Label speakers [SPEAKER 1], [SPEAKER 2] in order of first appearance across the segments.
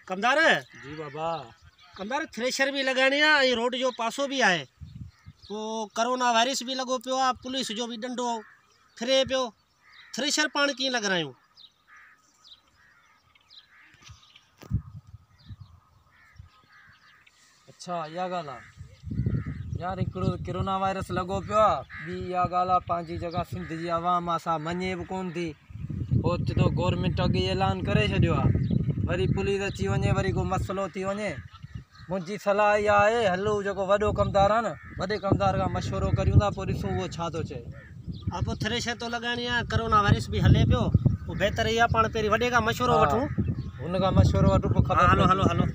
[SPEAKER 1] कमदार
[SPEAKER 2] जी बाबा।
[SPEAKER 1] कमदार thresher भी लगाने है, रोड जो पासो भी आए वो कोरोना वायरस भी लगो पियो आ, पुलिस जो भी डंडो फिरे पियो, थ्रेशर पाण की लग रहा हूँ।
[SPEAKER 2] अच्छा या ॻाल्हि आहे यार, हिकिड़ो कोरोना वायरस लॻो पियो आहे, ॿी इहा ॻाल्हि आहे पंहिंजी जॻह सिंध जी आवाम असां मञे बि कोन थी। पोइ चए थो गवर्नमेंट अॻे ऐलान करे छॾियो आहे, वरी पुलिस अची वञे, वरी को मसइलो थी वञे। मुंहिंजी सलाह इहा आहे, हलो जेको वॾो कमदार आहे न, वॾे कमदार खां मशवरो करियूं था, पोइ ॾिसूं उहो छा थो चए।
[SPEAKER 1] अब थ्रेशर तो लगानी है, कोरोना वायरस भी हले पियो, वो बेहतर इहा पाण पहिरीं वॾे खां मशवरो वठूं।
[SPEAKER 2] हुन खां मशवरो वठूं, पोइ ख़बर
[SPEAKER 1] हलो हलो हलो।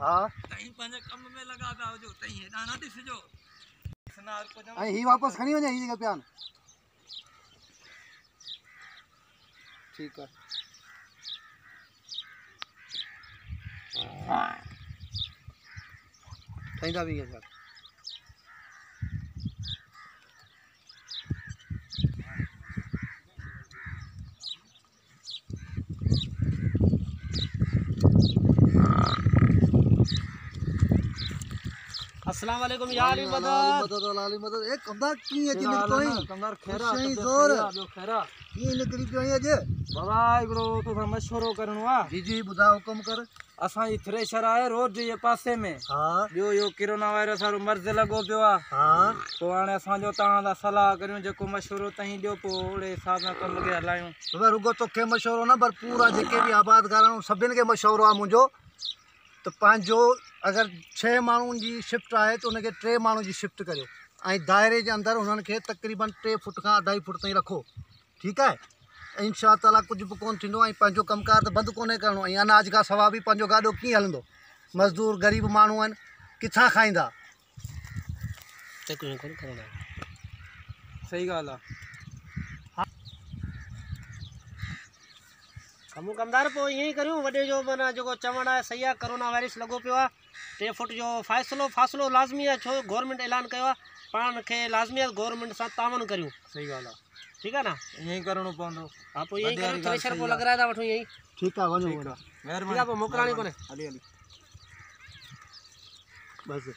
[SPEAKER 2] हाँ तई पंहिंजे कम में लगा पिया हुजो, तई हेॾां न ॾिसिजो।
[SPEAKER 3] ऐं ही वापसि खणी वञे ही जॻह पिया आहिनि। ठीकु आहे। ठाहींदा बि इहे
[SPEAKER 1] अस्सलाम वालेकुम यार
[SPEAKER 3] मदद एक कमदार की है जिन कोई
[SPEAKER 2] कमदार खैरा
[SPEAKER 3] सही जोर
[SPEAKER 2] जो खैरा
[SPEAKER 3] की निकली पियो अॼु
[SPEAKER 2] बाबा। हिकिड़ो तोसां मशवरो करिणो आहे।
[SPEAKER 3] जी जी ॿुधायो हुकुम कर।
[SPEAKER 2] असांजी थ्रेशर आहे रोड जे पासे में।
[SPEAKER 3] हाँ
[SPEAKER 2] ॿियो इहो कोरोना वायरस वारो मर्ज़ लॻो पियो आहे।
[SPEAKER 3] हाँ
[SPEAKER 2] पोइ हाणे असांजो तव्हां सां सलाह करियूं, जेको मशवरो तव्हीं ॾियो, पोइ ओड़े हिसाब सां कम खे हलायूं।
[SPEAKER 3] बाबा रुगो तोखे मशवरो न, पर पूरा जेके बि आबाद गारणो सभिनि खे मशवरो आहे मुंहिंजो, त पंहिंजो अगरि 6 माण्हुनि जी शिफ्ट आहे त उनखे 3 माण्हुनि जी शिफ्ट करियो, ऐं दायरे जे अंदरि उन्हनि खे तक़रीबन 3 फुट खां 2.5 फुट ताईं रखो। ठीकु आहे। इंशा ताला कुझु बि कोन थींदो, ऐं पंहिंजो कमकार त बंदि कोन्हे करिणो। ऐं अनाज खां सवा बि पंहिंजो गाॾो कीअं हलंदो? मज़दूर ग़रीब माण्हू आहिनि, किथां खाईंदा?
[SPEAKER 2] सही ॻाल्हि आहे।
[SPEAKER 1] कमु कमदार पोइ ईअं ई करियूं, वॾे जो माना जेको चवणु आहे सही आहे। कोरोना वायरस लॻो पियो आहे, 3 फुट जो फ़ासिलो लाज़मी आहे, छो गवर्नमेंट ऐलान कयो आहे। पाण खे लाज़मी आहे गवर्नमेंट सां तावन करियूं।
[SPEAKER 2] सही ॻाल्हि आहे।
[SPEAKER 1] ठीकु आहे न?
[SPEAKER 2] ईअं ई करिणो पवंदो।
[SPEAKER 1] हा पोइ ईअं ई करियूं, थ्रेशर पोइ लॻाराए था वठूं ईअं ई।
[SPEAKER 3] ठीकु आहे, वञो
[SPEAKER 2] महिरबानी।
[SPEAKER 1] ठीकु आहे, पोइ मोकिलाणी कोन्हे।
[SPEAKER 2] हली हली
[SPEAKER 3] बसि।